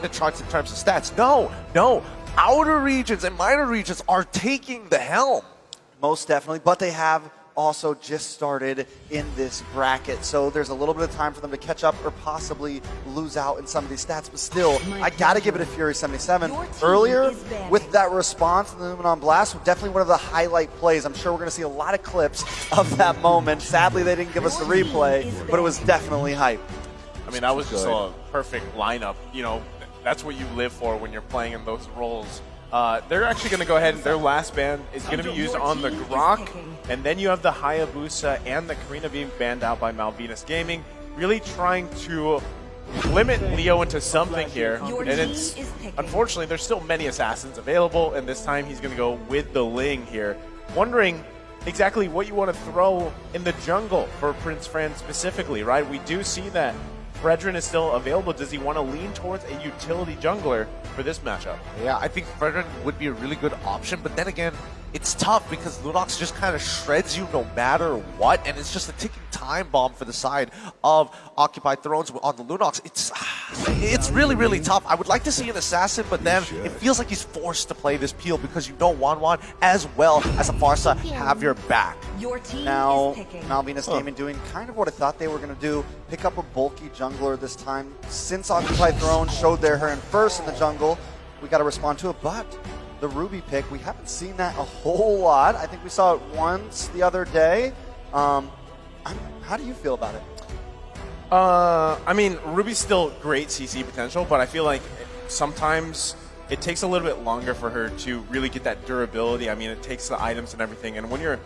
the charts in terms of stats. No, no. Outer regions and minor regions are taking the helm. Most definitely, but they have also just started in this bracket, so there's a little bit of time for them to catch up or possibly lose out in some of these stats, but still, I gotta give it a Fury 77. Earlier, with that response in the Luminon Blast, definitely one of the highlight plays. I'm sure we're gonna see a lot of clips of that moment. Sadly, they didn't give us the replay, but it was definitely hype. I mean, that was just a perfect lineup. You know, that's what you live for when you're playing in those roles. They're actually going to go ahead and their last ban is going to be used on the Grok, and then you have the Hayabusa and the Karina being banned out by Malvinas Gaming, really trying to limit Leo into something here. And it's unfortunately there's still many assassins available, and this time he's going to go with the Ling here. Wondering exactly what you want to throw in the jungle for Prince Fran specifically, right? We do see that Fredrin is still available. Does he want to lean towards a utility jungler for this matchup? Yeah, I think Fredrin would be a really good option, but then again, it's tough because Lunox just kind of shreds you no matter what, and it's just a ticking time bomb for the side of Occupied Thrones on the Lunox. It's really, really tough. I would like to see an assassin, but then it feels like he's forced to play this peel because you know Wanwan as well as a Farsa have your back. Now, Malvinas Gaming doing kind of what I thought they were going to do, pick up a bulky jungler this time. Since Occupied Throne showed their hand first in the jungle, we got to respond to it, but the Ruby pick, we haven't seen that a whole lot. I think we saw it once the other day. How do you feel about it? I mean, Ruby's still great CC potential, but I feel like sometimes it takes a little bit longer for her to really get that durability. I mean, it takes the items and everything, and when you,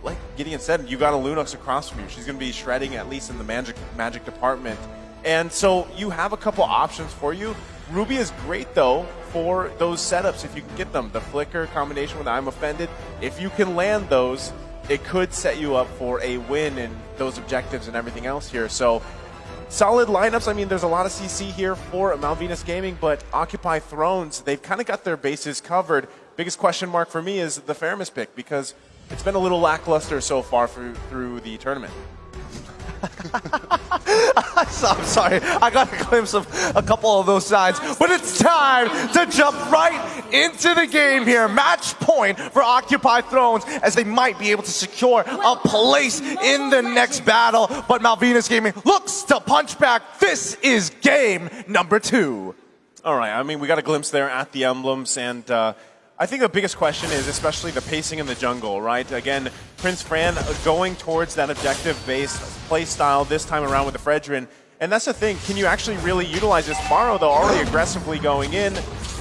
like Gideon said, you got a Lunox across from you. She's going to be shredding at least in the magic department, and so you have a couple options for you. Ruby is great though for those setups if you can get them. The flicker combination with I'm Offended, if you can land those, it could set you up for a win in those objectives and everything else here. So solid lineups. I mean, there's a lot of CC here for Malvinas Gaming, but Occupy Thrones, they've kind of got their bases covered. Biggest question mark for me is the Faramis pick, because it's been a little lackluster so far through the tournament. I'm sorry, I got a glimpse of a couple of those sides, but it's time to jump right into the game here. Match point for Occupy Thrones, as they might be able to secure a place in the next battle, but Malvinas Gaming looks to punch back. This is game number 2. All right, I mean, we got a glimpse there at the emblems, and I think the biggest question is especially the pacing in the jungle, right? Again, Prince Fran going towards that objective-based play style this time around with the Fredrin. And that's the thing, can you actually really utilize this? Maro, though, already aggressively going in,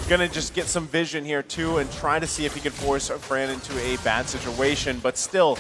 gonna just get some vision here too and try to see if he can force Fran into a bad situation. But still,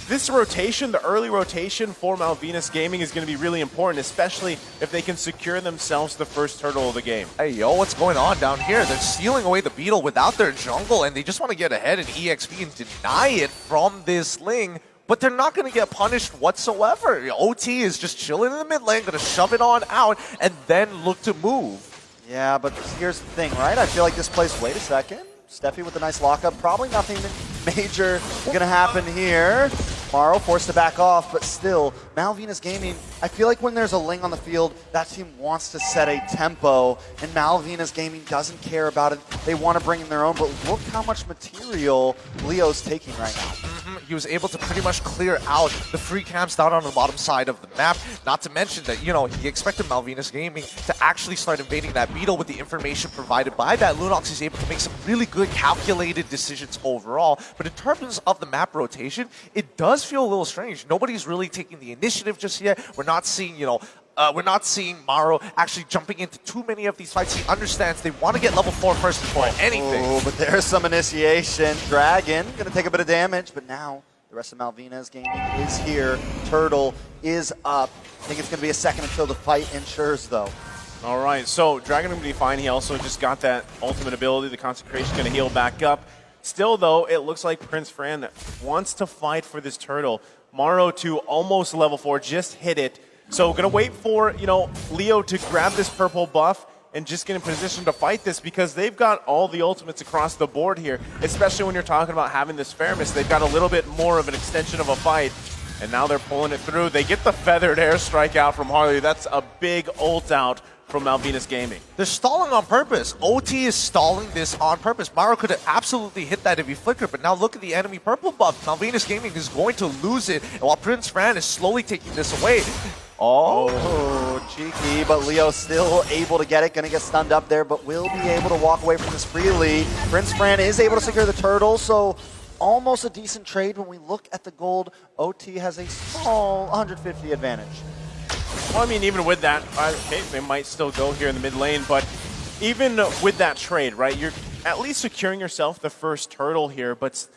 this rotation, the early rotation for Malvinas Gaming is going to be really important, especially if they can secure themselves the first turtle of the game. Hey, yo, what's going on down here? They're stealing away the Beetle without their jungle, and they just want to get ahead in EXP and deny it from this Ling, but they're not going to get punished whatsoever. OT is just chilling in the mid lane, going to shove it on out, and then look to move. Yeah, but here's the thing, right? I feel like this place, wait a second. Steffi with a nice lockup. Probably nothing major going to happen here. Maro forced to back off, but still, Malvinas Gaming, I feel like when there's a Ling on the field, that team wants to set a tempo, and Malvinas Gaming doesn't care about it. They want to bring in their own, but look how much material Leo's taking right now. He was able to pretty much clear out the free camps down on the bottom side of the map. Not to mention that, you know, he expected Malvinas Gaming to actually start invading that Beetle with the information provided by that. Lunox is able to make some really good calculated decisions overall. But in terms of the map rotation, it does feel a little strange. Nobody's really taking the initiative just yet. We're not seeing, you know, we're not seeing Maro actually jumping into too many of these fights. He understands they want to get level 4 first before anything. Oh, but there's some initiation. Dragon going to take a bit of damage, but now the rest of Malvinas Gaming is here. Turtle is up. I think it's going to be a second until the fight ensures, though. All right, so Dragon going to be fine. He also just got that ultimate ability. The Consecration going to heal back up. Still, though, it looks like Prince Fran wants to fight for this turtle. Maro to almost level 4, just hit it. So going to wait for, you know, Leo to grab this purple buff and just get in position to fight this, because they've got all the ultimates across the board here, especially when you're talking about having this Faramis. They've got a little bit more of an extension of a fight, and now they're pulling it through. They get the feathered airstrike out from Harley. That's a big ult out from Malvinas Gaming. They're stalling on purpose. OT is stalling this on purpose. Mario could have absolutely hit that if he flickered, but now look at the enemy purple buff. Malvinas Gaming is going to lose it, and while Prince Fran is slowly taking this away. Oh, cheeky, but Leo still able to get it. Gonna get stunned up there, but will be able to walk away from this freely. Prince Fran is able to secure the turtle, so almost a decent trade. When we look at the gold, OT has a small 150 advantage. Well, I mean, even with that, okay, they might still go here in the mid lane, but even with that trade, right, you're at least securing yourself the first turtle here, but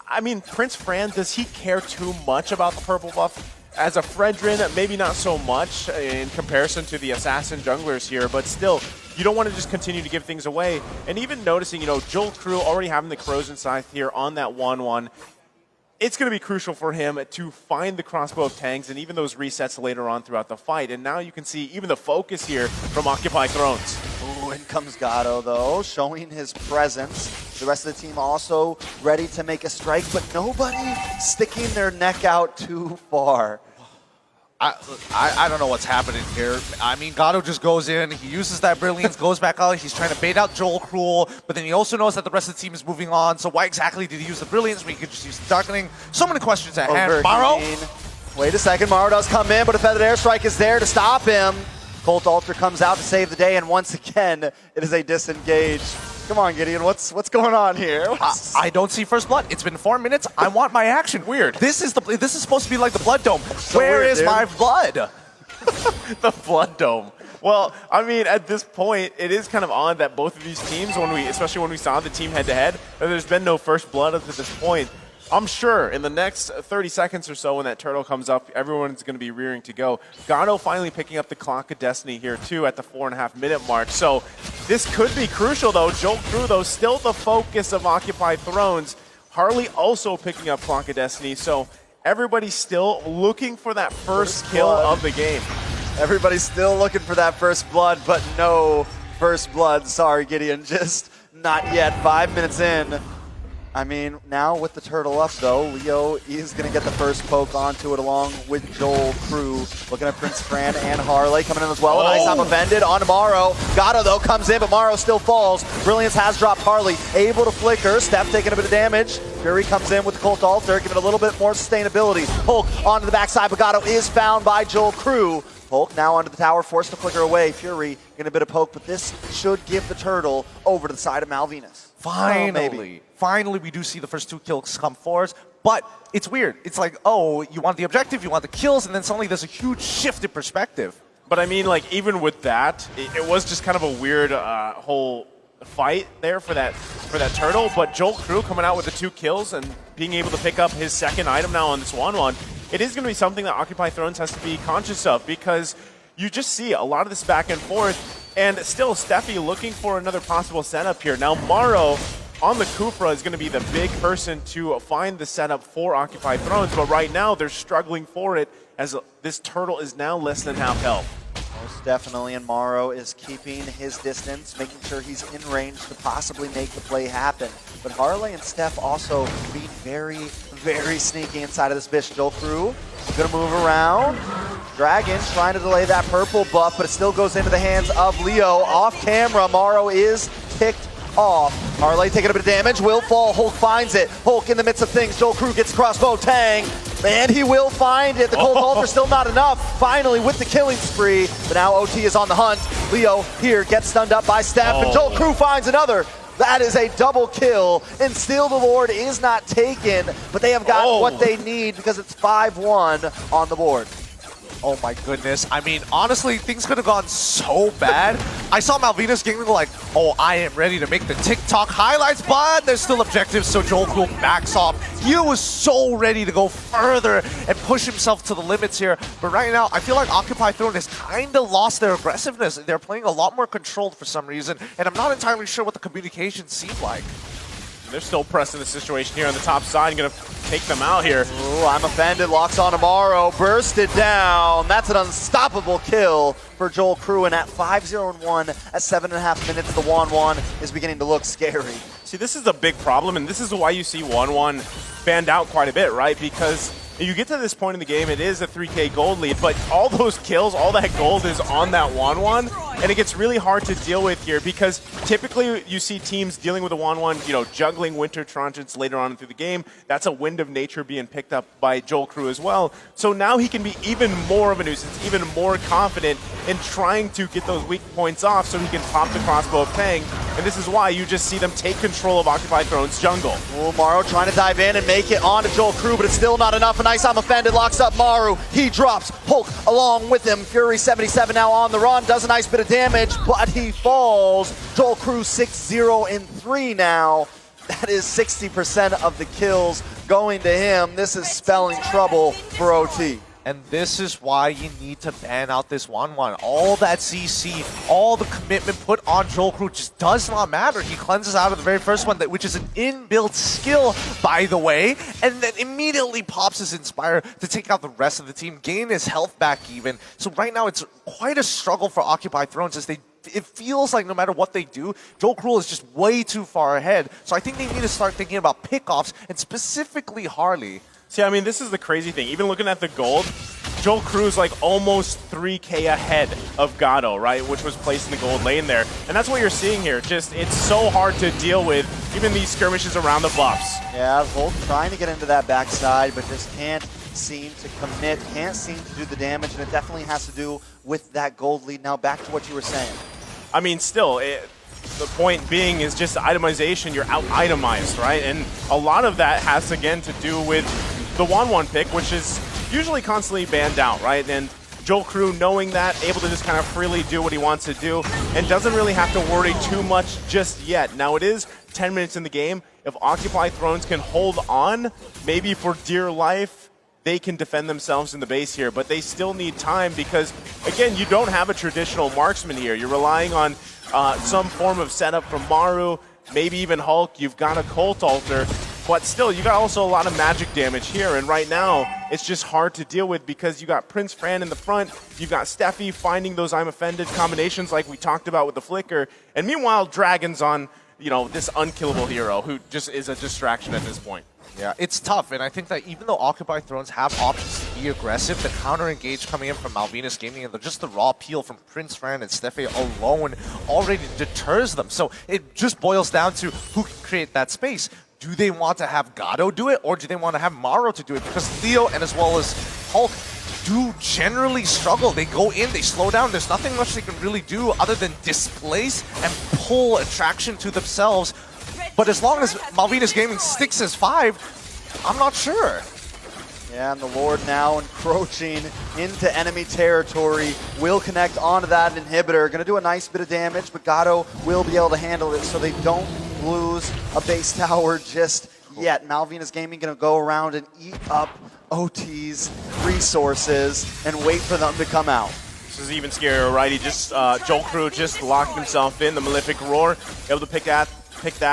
I mean, Prince Fran, does he care too much about the purple buff? As a Fredrin, maybe not so much in comparison to the assassin junglers here, but still, you don't want to just continue to give things away. And even noticing, you know, Joel Crew already having the Corrosion Scythe here on that 1-1, it's going to be crucial for him to find the crossbow of tanks and even those resets later on throughout the fight. And now you can see even the focus here from Occupy Thrones. Ooh, in comes Gatto, though, showing his presence. The rest of the team also ready to make a strike, but nobody sticking their neck out too far. I don't know what's happening here. I mean, Gatto just goes in, he uses that Brilliance, goes back out, he's trying to bait out Joel Cruel, but then he also knows that the rest of the team is moving on, so why exactly did he use the Brilliance when he could just use the Darkening? So many questions at hand. Maro? Wait a second, Maro does come in, but a Feathered Airstrike is there to stop him. Colt Alter comes out to save the day, and once again, it is a disengage. Come on, Gideon, what's going on here? I don't see first blood. It's been 4 minutes. I want my action. Weird. This is supposed to be like the Blood Dome. So Where weird, is dude. my blood? The Blood Dome. Well, I mean, at this point, it is kind of odd that both of these teams, especially when we saw the team head-to-head, that there's been no first blood up to this point. I'm sure in the next 30 seconds or so when that turtle comes up, everyone's going to be rearing to go. Gatto finally picking up the Clock of Destiny here, too, at the 4.5-minute mark. So this could be crucial, though. Joel Crew, though, still the focus of Occupy Thrones. Harley also picking up Clock of Destiny. So everybody's still looking for that first kill of the game. Everybody's still looking for that first blood, but no first blood. Sorry, Gideon, just not yet. 5 minutes in. I mean, now with the turtle up, though, Leo is going to get the first poke onto it along with Joel Crew. Looking at Prince Fran and Harley coming in as well. A nice time offended on Maro. Gatto, though, comes in, but Maro still falls. Brilliance has dropped Harley. Able to flicker. Steph taking a bit of damage. Fury comes in with the Colt Alter, giving it a little bit more sustainability. Hulk onto the backside, but Gatto is found by Joel Crew. Hulk now onto the tower, forced to flicker away. Fury getting a bit of poke, but this should give the turtle over to the side of Malvinas. Finally, we do see the first 2 kills come for us, but it's weird. It's like, oh, you want the objective, you want the kills, and then suddenly there's a huge shift in perspective. But I mean, like, even with that, it was just kind of a weird whole fight there for that turtle. But Joel Crew coming out with the 2 kills and being able to pick up his second item now on this 1-1, it is going to be something that Occupy Thrones has to be conscious of, because you just see a lot of this back and forth, and still Steffi looking for another possible setup here. Now Maro on the Kufra is going to be the big person to find the setup for Occupy Thrones, but right now they're struggling for it as this turtle is now less than half health. Most definitely, and Maro is keeping his distance, making sure he's in range to possibly make the play happen. But Harley and Steph also being very, very sneaky inside of this bitch. Joel Crew gonna move around. Dragon trying to delay that purple buff, but it still goes into the hands of Leo. Off camera, Maro is picked off. Harley taking a bit of damage, will fall. Hulk finds it. Hulk in the midst of things. Joel Crew gets crossbow tang, and he will find it. The Cold Alter still not enough. Finally with the killing spree, but now OT is on the hunt. Leo here gets stunned up by Steph, and Joel Crew finds another. That is a double kill, and still the Lord is not taken, but they have got what they need because it's 5-1 on the board. Oh my goodness. I mean, honestly, things could have gone so bad. I saw Malvinas Gaming like, oh, I am ready to make the TikTok highlights, but there's still objectives, so Joel Crew backs off. He was so ready to go further and push himself to the limits here. But right now, I feel like Occupy Throne has kind of lost their aggressiveness. They're playing a lot more controlled for some reason, and I'm not entirely sure what the communications seem like. They're still pressing the situation here on the top side, going to take them out here. Ooh, I'm offended, locks on Maro, burst it down. That's an unstoppable kill for Joel Crew, and at 5-0-1 at 7.5 minutes, the 1-1 is beginning to look scary. See, this is a big problem, and this is why you see 1-1 banned out quite a bit, right? Because you get to this point in the game, it is a 3K gold lead, but all those kills, all that gold is on that 1-1, and it gets really hard to deal with here because typically you see teams dealing with a 1-1, you know, juggling Winter Trojans later on through the game. That's a Wind of Nature being picked up by Joel Crew as well. So now he can be even more of a nuisance, even more confident in trying to get those weak points off so he can pop the crossbow of Peng. And this is why you just see them take control of Occupy Throne's jungle. Oh, Maru trying to dive in and make it onto Joel Crew, but it's still not enough. A nice I'm offended, locks up Maru. He drops Hulk along with him. Fury 77 now on the run, does a nice bit of damage, but he falls. Joel Crew 6-0 in 3 now. That is 60% of the kills going to him. This is spelling trouble for OT. And this is why you need to ban out this 1-1. All that CC, all the commitment put on Joel Crew just does not matter. He cleanses out of the very first one, which is an inbuilt skill, by the way, and then immediately pops his Inspire to take out the rest of the team, gain his health back even. So right now it's quite a struggle for Occupy Thrones as it feels like no matter what they do, Joel Crew is just way too far ahead. So I think they need to start thinking about pickoffs, and specifically Harley. See, I mean, this is the crazy thing. Even looking at the gold, Joel Crew's like almost 3K ahead of Gato, right, which was placed in the gold lane there. And that's what you're seeing here. Just, it's so hard to deal with, even these skirmishes around the buffs. Yeah, Volt trying to get into that backside, but just can't seem to commit, can't seem to do the damage, and it definitely has to do with that gold lead. Now back to what you were saying. I mean, still, the point being is just itemization. You're out-itemized, right? And a lot of that has, again, to do with the 1-1 pick, which is usually constantly banned out, right? And Joel Crew, knowing that, able to just kind of freely do what he wants to do and doesn't really have to worry too much just yet. Now, it is 10 minutes in the game. If Occupy Thrones can hold on, maybe for dear life, they can defend themselves in the base here, but they still need time because, again, you don't have a traditional marksman here. You're relying on some form of setup from Maru, maybe even Hulk. You've got a Cult Altar, but still, you got also a lot of magic damage here, and right now, it's just hard to deal with because you got Prince Fran in the front, you've got Steffi finding those I'm Offended combinations like we talked about with the Flicker, and meanwhile, Dragon's on, you know, this unkillable hero who just is a distraction at this point. Yeah, it's tough, and I think that even though Occupy Thrones have options to be aggressive, the counter-engage coming in from Malvinas Gaming and just the raw peel from Prince Fran and Steffi alone already deters them. So it just boils down to who can create that space. Do they want to have Gato do it, or do they want to have Maru to do it? Because Leo and as well as Hulk do generally struggle. They go in, they slow down. There's nothing much they can really do other than displace and pull attraction to themselves. But as long as Malvinas Gaming sticks as 5, I'm not sure. Yeah, and the Lord now encroaching into enemy territory. Will connect onto that inhibitor. Going to do a nice bit of damage, but Gato will be able to handle it so they don't lose a base tower just yet. Malvinas Gaming going to go around and eat up OT's resources and wait for them to come out. This is even scarier, right? He just, Joel Crew just locked himself in. The Malefic Roar, able to pick that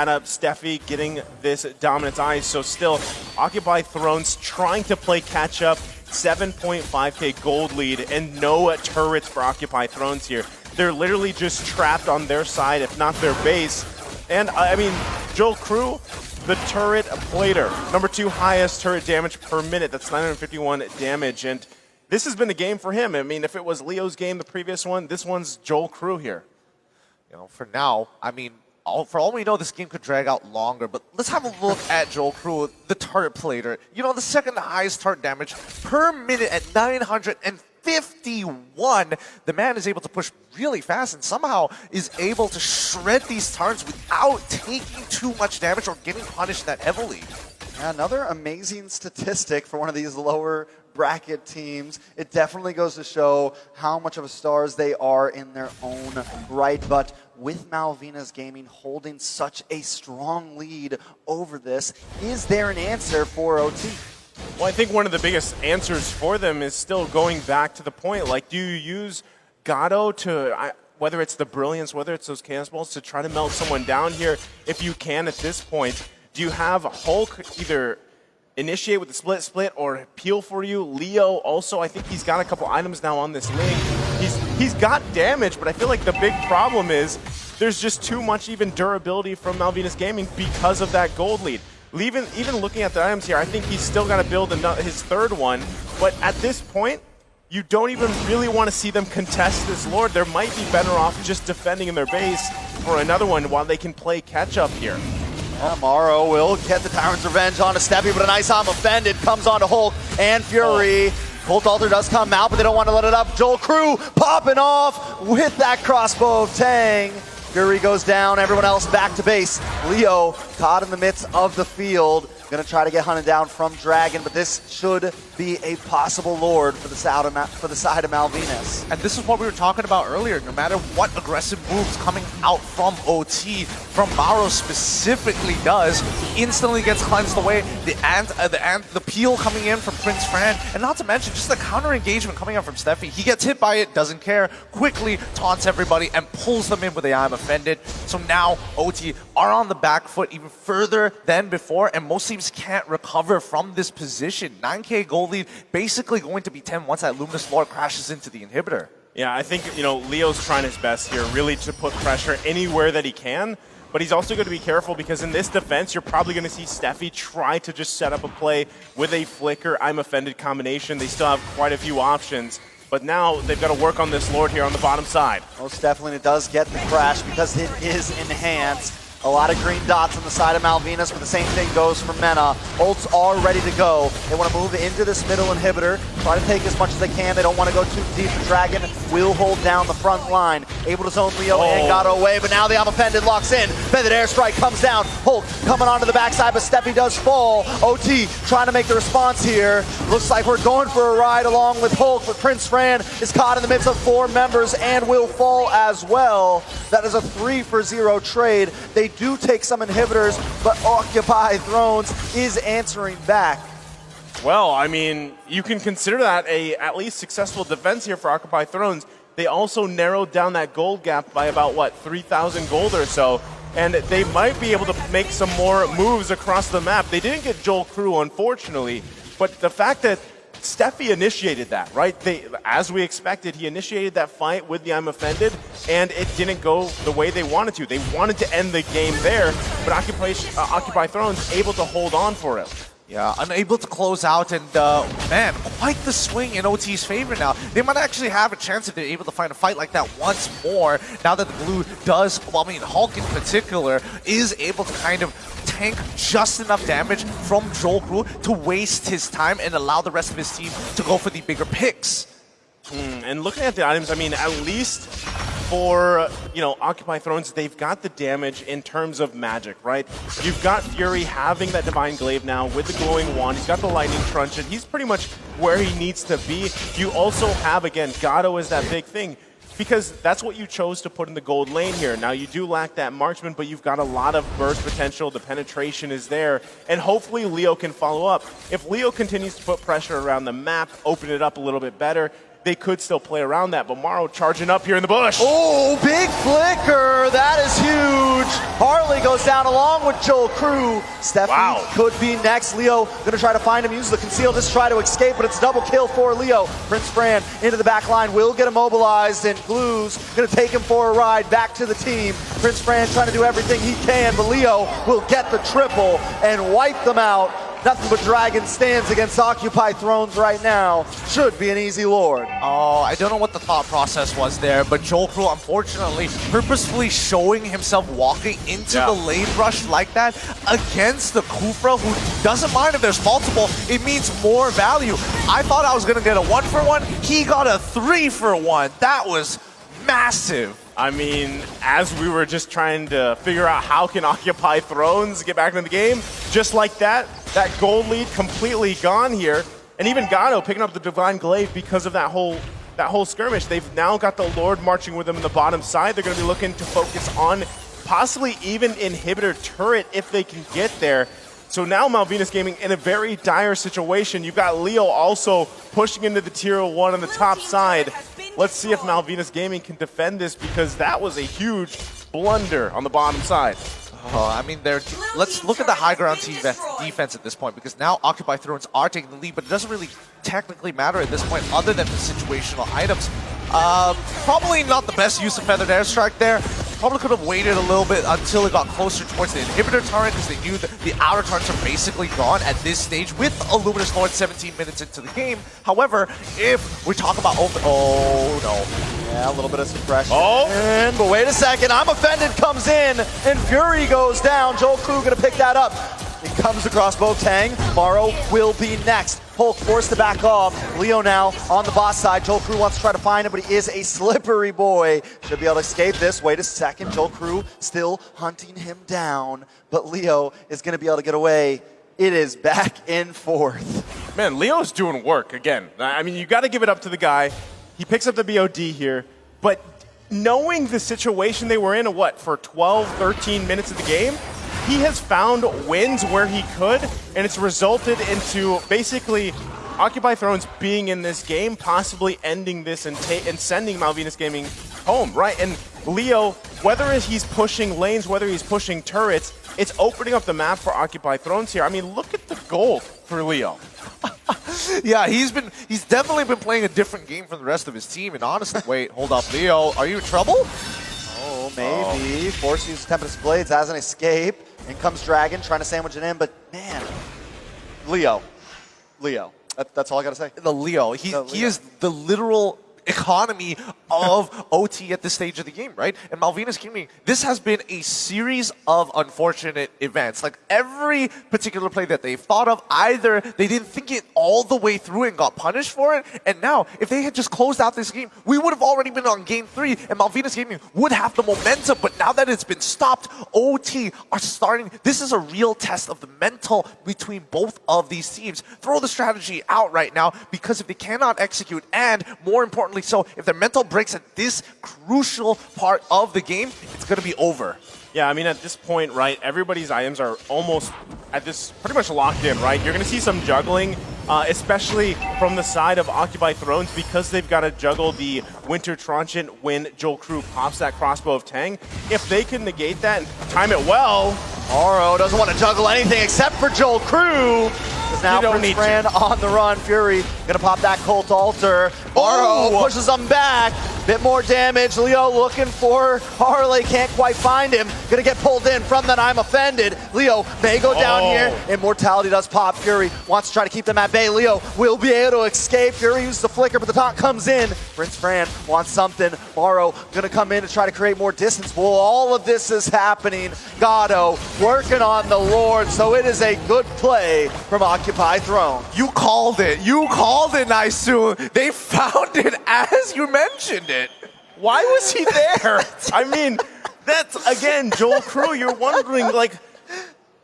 up. Steffi getting this dominance ice. So still, Occupy Thrones trying to play catch up. 7.5k gold lead and no turrets for Occupy Thrones here. They're literally just trapped on their side, if not their base. And I mean, Joel Crew, the turret plater, number 2 highest turret damage per minute. That's 951 damage. And this has been a game for him. I mean, if it was Leo's game, the previous one, this one's Joel Crew here. You know, for now, I mean, for all we know, this game could drag out longer, but let's have a look at Joel Crew, the turret plater. You know, the second highest turret damage per minute at 951. The man is able to push really fast and somehow is able to shred these turrets without taking too much damage or getting punished that heavily. Yeah, another amazing statistic for one of these lower bracket teams. It definitely goes to show how much of a stars they are in their own right. But with Malvinas Gaming holding such a strong lead over this, is there an answer for OT? Well, I think one of the biggest answers for them is still going back to the point. Like, do you use Gato to, whether it's the Brilliance, whether it's those Chaos Balls, to try to melt someone down here if you can at this point? Do you have Hulk either initiate with the split or peel for you? Leo also, I think he's got a couple items now on this link. He's got damage, but I feel like the big problem is there's just too much even durability from Malvinas Gaming because of that gold lead. Even looking at the items here, I think he's still got to build his third one, but at this point, you don't even really want to see them contest this Lord. There might be better off just defending in their base for another one while they can play catch-up here. Yeah, Morrow will get the Tyrant's Revenge onto Steppy, but a nice I'm offended comes onto Hulk and Fury. Colt Alter does come out, but they don't want to let it up. Joel Crew popping off with that crossbow of Tang. Fury goes down, everyone else back to base. Leo caught in the midst of the field. Gonna try to get hunted down from Dragon, but this should be a possible Lord for the side of Malvinas. And this is what we were talking about earlier. No matter what aggressive moves coming out from OT, from Mauro specifically does, he instantly gets cleansed away. The peel coming in from Prince Fran, and not to mention just the counter engagement coming out from Steffi. He gets hit by it, doesn't care, quickly taunts everybody and pulls them in with a I'm offended. So now OT are on the back foot even further than before, and most teams can't recover from this position. 9K gold lead basically going to be 10 once that Luminous Lord crashes into the inhibitor. Yeah, I think, Leo's trying his best here, really to put pressure anywhere that he can, but he's also going to be careful because in this defense, you're probably going to see Steffi try to just set up a play with a flicker, I'm offended combination. They still have quite a few options, but now they've got to work on this Lord here on the bottom side. Most definitely it does get the crash because it is enhanced. A lot of green dots on the side of Malvinas, but the same thing goes for Mena. Ults are ready to go. They want to move into this middle inhibitor, try to take as much as they can. They don't want to go too deep. The Dragon will hold down the front line. Able to zone Leo and got away, but now the I'm offended locks in. Feathered Airstrike comes down. Hulk coming onto the backside, but Steffi does fall. OT trying to make the response here. Looks like we're going for a ride along with Hulk, but Prince Fran is caught in the midst of 4 members and will fall as well. That is a 3-for-0 trade. They do take some inhibitors, but Occupy Thrones is answering back. Well, I mean, you can consider that a at least successful defense here for Occupy Thrones. They also narrowed down that gold gap by about, 3,000 gold or so, and they might be able to make some more moves across the map. They didn't get Joel Crew, unfortunately, but the fact that Steffi initiated that, right? As we expected, he initiated that fight with the I'm offended, and it didn't go the way they wanted to. They wanted to end the game there, but Occupy Thrones able to hold on for it. Yeah, unable to close out, and man, quite the swing in OT's favor now. They might actually have a chance if they're able to find a fight like that once more, now that the blue does, well, I mean, Hulk in particular, is able to kind of tank just enough damage from Joel Crew to waste his time and allow the rest of his team to go for the bigger picks. And looking at the items, I mean, at least for, Occupy Thrones, they've got the damage in terms of magic, right? You've got Fury having that Divine Glaive now with the glowing wand. He's got the Lightning Truncheon. He's pretty much where he needs to be. You also have, again, Gato is that big thing, because that's what you chose to put in the gold lane here. Now, you do lack that marksman, but you've got a lot of burst potential. The penetration is there, and hopefully Leo can follow up. If Leo continues to put pressure around the map, open it up a little bit better, they could still play around that, but Morrow charging up here in the bush. Oh, big flicker. That is huge. Harley goes down along with Joel Crew. Steffi could be next. Leo gonna try to find him, use the conceal, just try to escape, but it's a double kill for Leo. Prince Fran into the back line, will get immobilized, and Glue's gonna take him for a ride back to the team. Prince Fran trying to do everything he can, but Leo will get the triple and wipe them out. Nothing but Dragon stands against Occupy Thrones right now. Should be an easy Lord. Oh, I don't know what the thought process was there, but Joel Crew, unfortunately, purposefully showing himself walking into the lane rush like that against the Kufra, who doesn't mind if there's multiple. It means more value. I thought I was going to get a 1-for-1. He got a 3-for-1. That was massive. I mean, as we were just trying to figure out how can Occupy Thrones get back into the game, just like that gold lead completely gone here. And even Gato picking up the Divine Glaive because of that whole skirmish. They've now got the Lord marching with them in the bottom side. They're going to be looking to focus on possibly even Inhibitor Turret if they can get there. So now Malvinas Gaming in a very dire situation. You've got Leo also pushing into the tier 1 on the top side. Let's see if Malvinas Gaming can defend this, because that was a huge blunder on the bottom side. Oh, I mean, let's look at the high ground defense at this point, because now Occupy Thrones are taking the lead, but it doesn't really technically matter at this point other than the situational items. Probably not the best use of Feathered Airstrike there. probably could have waited a little bit until it got closer towards the inhibitor turret because they knew that the outer turrets are basically gone at this stage with a Luminous Lord 17 minutes into the game. However, if we talk about oh no. Yeah, a little bit of suppression. Oh. But wait a second, I'm Offended comes in, and Fury goes down. Joel Crew gonna pick that up. It comes across Boateng. Morrow will be next. Hulk forced to back off. Leo now on the boss side. Joel Crew wants to try to find him, but he is a slippery boy. Should be able to escape this. Wait a second. Joel Crew still hunting him down, but Leo is going to be able to get away. It is back and forth. Man, Leo's doing work again. I mean, you got to give it up to the guy. He picks up the BOD here, but knowing the situation they were in, for 12, 13 minutes of the game, he has found wins where he could, and it's resulted into basically Occupy Thrones being in this game, possibly ending this and sending Malvinas Gaming home, right? And Leo, whether he's pushing lanes, whether he's pushing turrets, it's opening up the map for Occupy Thrones here. I mean, look at the gold for Leo. Yeah, he's definitely been playing a different game from the rest of his team, and honestly, wait, hold up, Leo, are you in trouble? Oh, maybe. Force uses Tempest Blades as an escape. In comes Dragon, trying to sandwich it in, but man, Leo. That's all I gotta say. The Leo, he is the literal economy of OT at this stage of the game, right? And Malvinas Gaming, this has been a series of unfortunate events. Like every particular play that they've thought of, either they didn't think it all the way through and got punished for it, and now if they had just closed out this game, we would have already been on game 3 and Malvinas Gaming would have the momentum, but now that it's been stopped, OT are starting. This is a real test of the mental between both of these teams. Throw the strategy out right now, because if they cannot execute, and more importantly so, if their mental breaks at this crucial part of the game, it's going to be over. Yeah, I mean, at this point, right, everybody's items are almost at this pretty much locked in, right? You're going to see some juggling, especially from the side of Occupy Thrones, because they've got to juggle the Winter Transient when Joel Crew pops that crossbow of Tang. If they can negate that and time it well... Morrow doesn't want to juggle anything except for Joel Crew. Because now Prince Fran on the run. Fury gonna pop that Cult Altar. Morrow pushes him back. Bit more damage. Leo looking for Harley. Can't quite find him. Gonna get pulled in from that I'm Offended. Leo may go down here. Immortality does pop. Fury wants to try to keep them at bay. Leo will be able to escape. Fury uses the flicker, but the taunt comes in. Prince Fran wants something. Morrow gonna come in to try to create more distance. Well, all of this is happening. Gado working on the Lord, so it is a good play from Occupy Throne. You called it. You called it, Naisu. They found it as you mentioned it. Why was he there? I mean, that's, again, Joel Crew, you're wondering, like,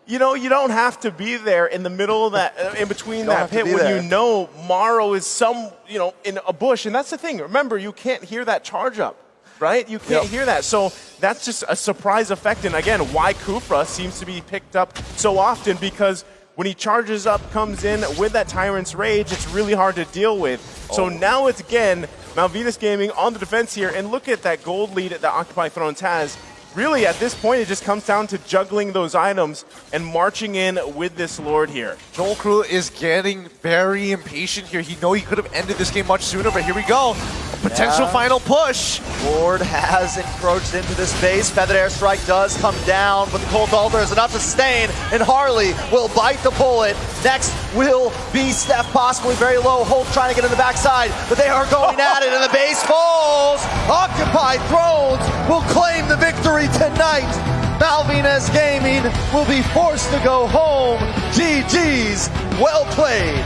you know, you don't have to be there in the middle of that, in between that pit when you know Morrow is in a bush. And that's the thing. Remember, you can't hear that charge up. Right? You can't hear that. So that's just a surprise effect. And again, why Kufra seems to be picked up so often, because when he charges up, comes in with that Tyrant's Rage, it's really hard to deal with. So now it's again, Malvinas Gaming on the defense here. And look at that gold lead that Occupy Thrones has. Really, at this point, it just comes down to juggling those items and marching in with this Lord here. Joel Crew is getting very impatient here. He knows he could have ended this game much sooner, but here we go. Potential final push. Lord has encroached into this base. Feathered Airstrike does come down, but the Cold Altar is enough to sustain, and Harley will bite the bullet. Next will be Steph, possibly very low. Hulk trying to get in the backside, but they are going at it, and the base falls. Occupy Thrones will claim the victory tonight. Malvinas Gaming will be forced to go home. GG's, well played.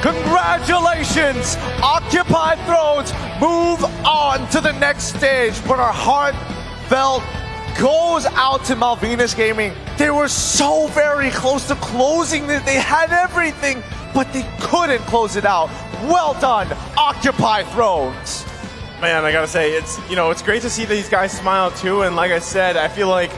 Congratulations! Occupy Thrones move on to the next stage, but our heartfelt goes out to Malvinas Gaming. They were so very close to closing this. They had everything, but they couldn't close it out. Well done, Occupy Thrones. Man, I gotta say, it's great to see these guys smile too. And like I said, I feel like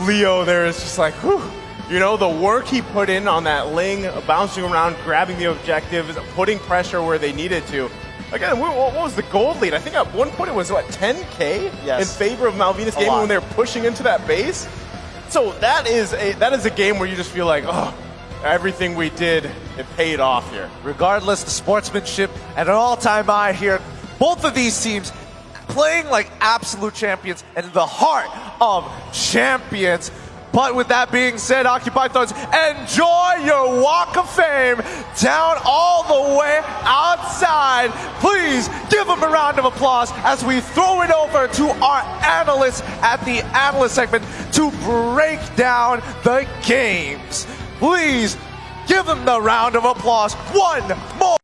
Leo there is just like, whew. You know, the work he put in on that Ling, bouncing around, grabbing the objectives, putting pressure where they needed to. Again, what was the gold lead? I think at one point it was, 10K in favor of Malvinas Gaming when they're pushing into that base? So that is a game where you just feel like, oh, everything we did, it paid off here. Regardless, the sportsmanship at an all-time high here. Both of these teams playing like absolute champions, and the heart of Champions. But with that being said, Occupied Thrones, enjoy your walk of fame down all the way outside. Please give them a round of applause as we throw it over to our analysts at the analyst segment to break down the games. Please give them the round of applause one more